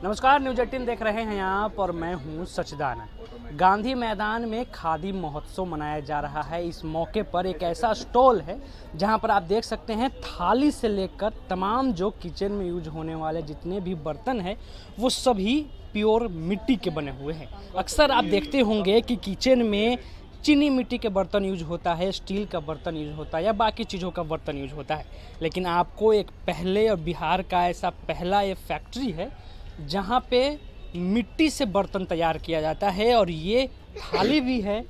नमस्कार, न्यूज 18 देख रहे हैं आप और मैं हूं सचिदानंद। गांधी मैदान में खादी महोत्सव मनाया जा रहा है। इस मौके पर एक ऐसा स्टॉल है जहां पर आप देख सकते हैं थाली से लेकर तमाम जो किचन में यूज होने वाले जितने भी बर्तन हैं वो सभी प्योर मिट्टी के बने हुए हैं। अक्सर आप देखते होंगे कि किचन में चीनी मिट्टी के बर्तन यूज होता है, स्टील का बर्तन यूज होता है या बाकी चीज़ों का बर्तन यूज होता है, लेकिन आपको एक पहले और बिहार का ऐसा पहला ये फैक्ट्री है जहाँ पे मिट्टी से बर्तन तैयार किया जाता है। और ये थाली भी है,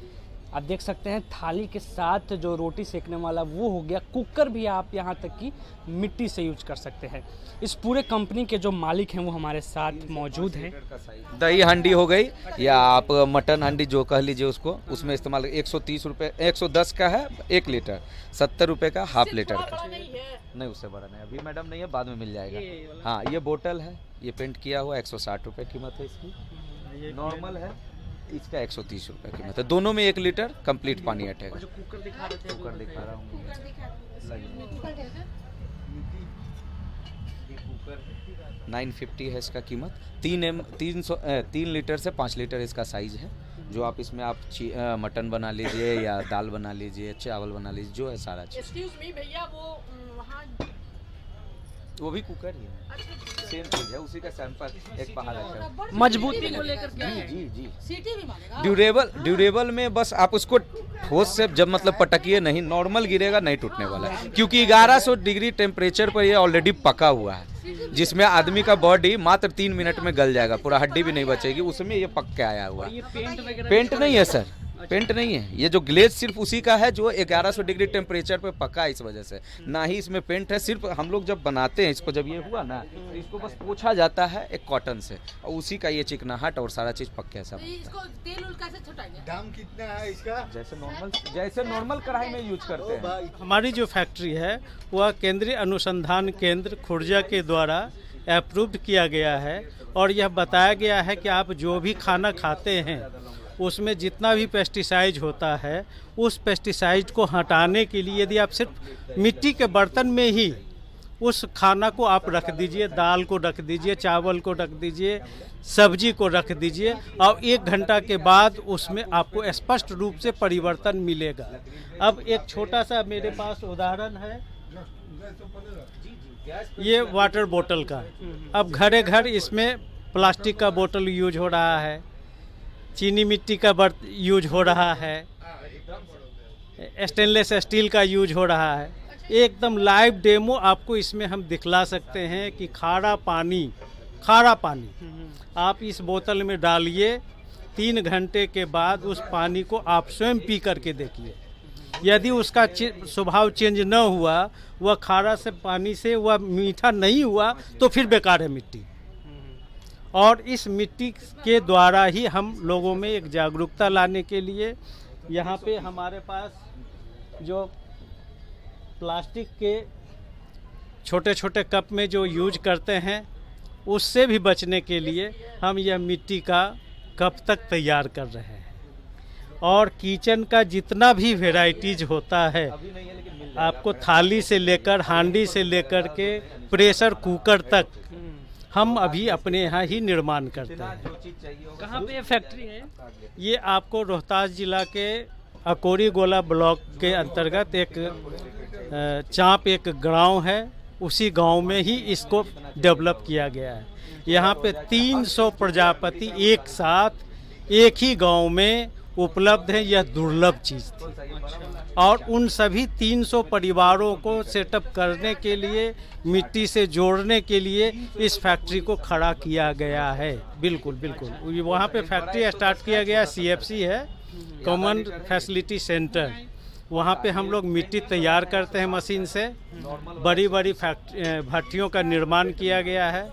आप देख सकते हैं थाली के साथ जो रोटी सेकने वाला वो हो गया, कुकर भी आप यहाँ तक कि मिट्टी से यूज कर सकते हैं। इस पूरे कंपनी के जो मालिक हैं वो हमारे साथ मौजूद हैं। दही हांडी हो गई या आप मटन हांडी जो कह लीजिए उसको, उसमें इस्तेमाल 130 रुपये, 110 का है 1 लीटर, 70 रुपये का हाफ लीटर का। नहीं, उससे बड़ा नहीं अभी मैडम नहीं है, बाद में मिल जाएगा। हाँ, ये बोतल है, ये पेंट किया हुआ 160 रुपये कीमत है इसकी। नॉर्मल है, इसका 130 रुपये कीमत है। दोनों में 1 लीटर कंप्लीट पानी अटेगा। कुकर दिखा रहा हूँ, 950 है इसका कीमत। 3 लीटर से 5 लीटर इसका साइज है। जो आप इसमें आप मटन बना लीजिए या दाल बना लीजिए, चावल बना लीजिए, जो है सारा चीज। एक्सक्यूज मी भैया, वो भी कुकर ही है, सेम चीज है, उसी का सैंपल एक बाहर रखा है। मजबूती को लेकर जी सीटी भी मारेगा। ड्यूरेबल में बस आप उसको ठोस से जब मतलब पटकिए नहीं, नॉर्मल गिरेगा, नहीं टूटने वाला है, क्योंकि 1100 डिग्री टेम्परेचर पर ये ऑलरेडी पका हुआ है, जिसमें आदमी का बॉडी मात्र 3 मिनट में गल जाएगा, पूरा हड्डी भी नहीं बचेगी, उसमें ये पक के आया हुआ है। पेंट नहीं है सर, पेंट नहीं है, ये जो ग्लेज सिर्फ उसी का है जो 1100 डिग्री टेम्परेचर पे पका है, इस वजह से ना ही इसमें पेंट है। सिर्फ हम लोग जब बनाते हैं इसको, जब ये हुआ ना तो इसको बस पोंछा जाता है एक कॉटन से, और उसी का ये चिकनाहट और सारा चीज पक के सब। इसको तेल उल कैसे छुटाएंगे? दाम कितना है इसका? जैसे नॉर्मल कढ़ाई में यूज करते हैं। हमारी जो फैक्ट्री है वह केंद्रीय अनुसंधान केंद्र खुर्जा के द्वारा अप्रूव्ड किया गया है, और यह बताया गया है कि आप जो भी खाना खाते हैं उसमें जितना भी पेस्टिसाइड होता है, उस पेस्टिसाइड को हटाने के लिए यदि आप सिर्फ मिट्टी के बर्तन में ही उस खाना को आप रख दीजिए, दाल को रख दीजिए, चावल को रख दीजिए, सब्जी को रख दीजिए, और 1 घंटा के बाद उसमें आपको स्पष्ट रूप से परिवर्तन मिलेगा। अब एक छोटा सा मेरे पास उदाहरण है, ये वाटर बोतल का। अब घरे घर इसमें प्लास्टिक का बोतल यूज हो रहा है, चीनी मिट्टी का यूज हो रहा है, स्टेनलेस स्टील का यूज हो रहा है। एकदम लाइव डेमो आपको इसमें हम दिखला सकते हैं कि खारा पानी आप इस बोतल में डालिए, 3 घंटे के बाद उस पानी को आप स्वयं पी करके देखिए। यदि उसका स्वभाव चेंज न हुआ, वह खारा से पानी से वह मीठा नहीं हुआ, तो फिर बेकार है मिट्टी। और इस मिट्टी के द्वारा ही हम लोगों में एक जागरूकता लाने के लिए यहाँ पे हमारे पास जो प्लास्टिक के छोटे छोटे कप में जो यूज करते हैं, उससे भी बचने के लिए हम यह मिट्टी का कप तक तैयार कर रहे हैं। और किचन का जितना भी वेराइटीज होता है, आपको थाली से लेकर, हांडी से लेकर के प्रेशर कुकर तक हम अभी अपने यहाँ ही निर्माण करते हैं। कहाँ पे ये फैक्ट्री है? ये आपको रोहतास जिला के अकोरी गोला ब्लॉक के अंतर्गत एक चाँप एक गांव है, उसी गांव में ही इसको डेवलप किया गया है। यहाँ पे 300 प्रजापति एक साथ एक ही गांव में उपलब्ध है। यह दुर्लभ चीज़ थी, और उन सभी 300 परिवारों को सेटअप करने के लिए, मिट्टी से जोड़ने के लिए इस फैक्ट्री को खड़ा किया गया है। बिल्कुल बिल्कुल, वहाँ पे फैक्ट्री स्टार्ट किया गया, CFC है, कॉमन फैसिलिटी सेंटर। वहाँ पे हम लोग मिट्टी तैयार करते हैं मशीन से। बड़ी बड़ी भट्टियों का निर्माण किया गया है।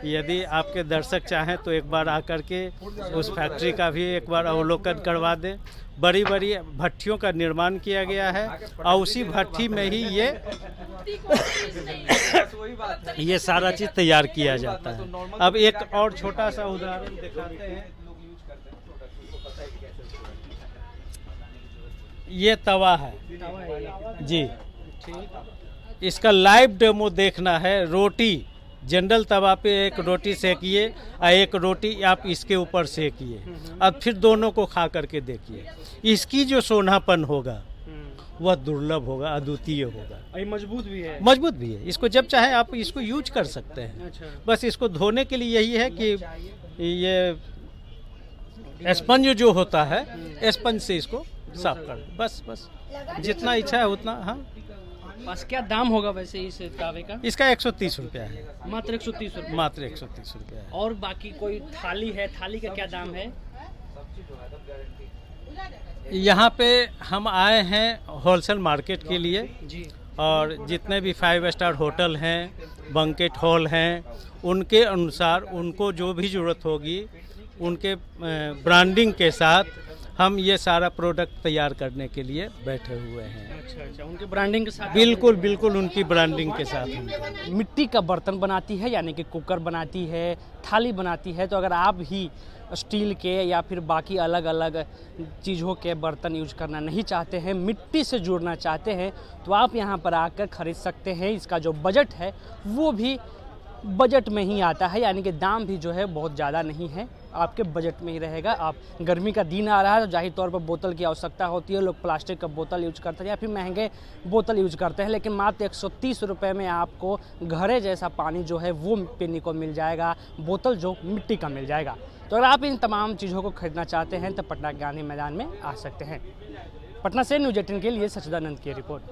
यदि आपके दर्शक चाहें तो एक बार आकर के उस फैक्ट्री का भी एक बार अवलोकन करवा दें। बड़ी बड़ी भट्टियों का निर्माण किया गया है, और उसी भट्टी में ही ये सारा चीज़ तैयार किया जाता है। अब एक और छोटा सा उदाहरण दिखाते हैं। ये तवा है जी, इसका लाइव डेमो देखना है। रोटी जनरल तवा पे एक रोटी सेकिए और एक रोटी आप इसके ऊपर सेकिए, अब फिर दोनों को खा करके देखिए, इसकी जो सोनापन होगा वह दुर्लभ होगा, अद्वितीय होगा। ये मजबूत भी है। मजबूत भी है, इसको जब चाहे आप इसको यूज कर सकते हैं। अच्छा। बस इसको धोने के लिए यही है कि ये स्पंज जो होता है, स्पंज से इसको साफ कर, बस जितना इच्छा है उतना। हाँ, बस क्या दाम होगा वैसे इस तावे का? इसका 130 रुपया है, मात्र 130 रुपये। मात्र 130 रुपया है। और बाकी कोई थाली है, थाली का क्या दाम है? यहाँ पे हम आए हैं होलसेल मार्केट के लिए, जी। और जितने भी 5 स्टार होटल हैं, बैंकेट हॉल हैं, उनके अनुसार उनको जो भी ज़रूरत होगी उनके ब्रांडिंग के साथ हम ये सारा प्रोडक्ट तैयार करने के लिए बैठे हुए हैं। अच्छा, उनके ब्रांडिंग के साथ? बिल्कुल बिल्कुल, उनकी ब्रांडिंग के साथ हम। मिट्टी का बर्तन बनाती है, यानी कि कुकर बनाती है, थाली बनाती है। तो अगर आप ही स्टील के या फिर बाकी अलग अलग चीज़ों के बर्तन यूज करना नहीं चाहते हैं, मिट्टी से जुड़ना चाहते हैं, तो आप यहाँ पर आकर ख़रीद सकते हैं। इसका जो बजट है वो भी बजट में ही आता है, यानी कि दाम भी जो है बहुत ज़्यादा नहीं है, आपके बजट में ही रहेगा। आप गर्मी का दिन आ रहा है तो जाहिर तौर पर बोतल की आवश्यकता होती है, लोग प्लास्टिक का बोतल यूज करते हैं या फिर महंगे बोतल यूज करते हैं, लेकिन मात्र 130 रुपये में आपको घरे जैसा पानी जो है वो पीने को मिल जाएगा, बोतल जो मिट्टी का मिल जाएगा। तो अगर आप इन तमाम चीज़ों को खरीदना चाहते हैं तो पटना गांधी मैदान में आ सकते हैं। पटना से न्यूज़ 18 के लिए सचिदानंद की रिपोर्ट।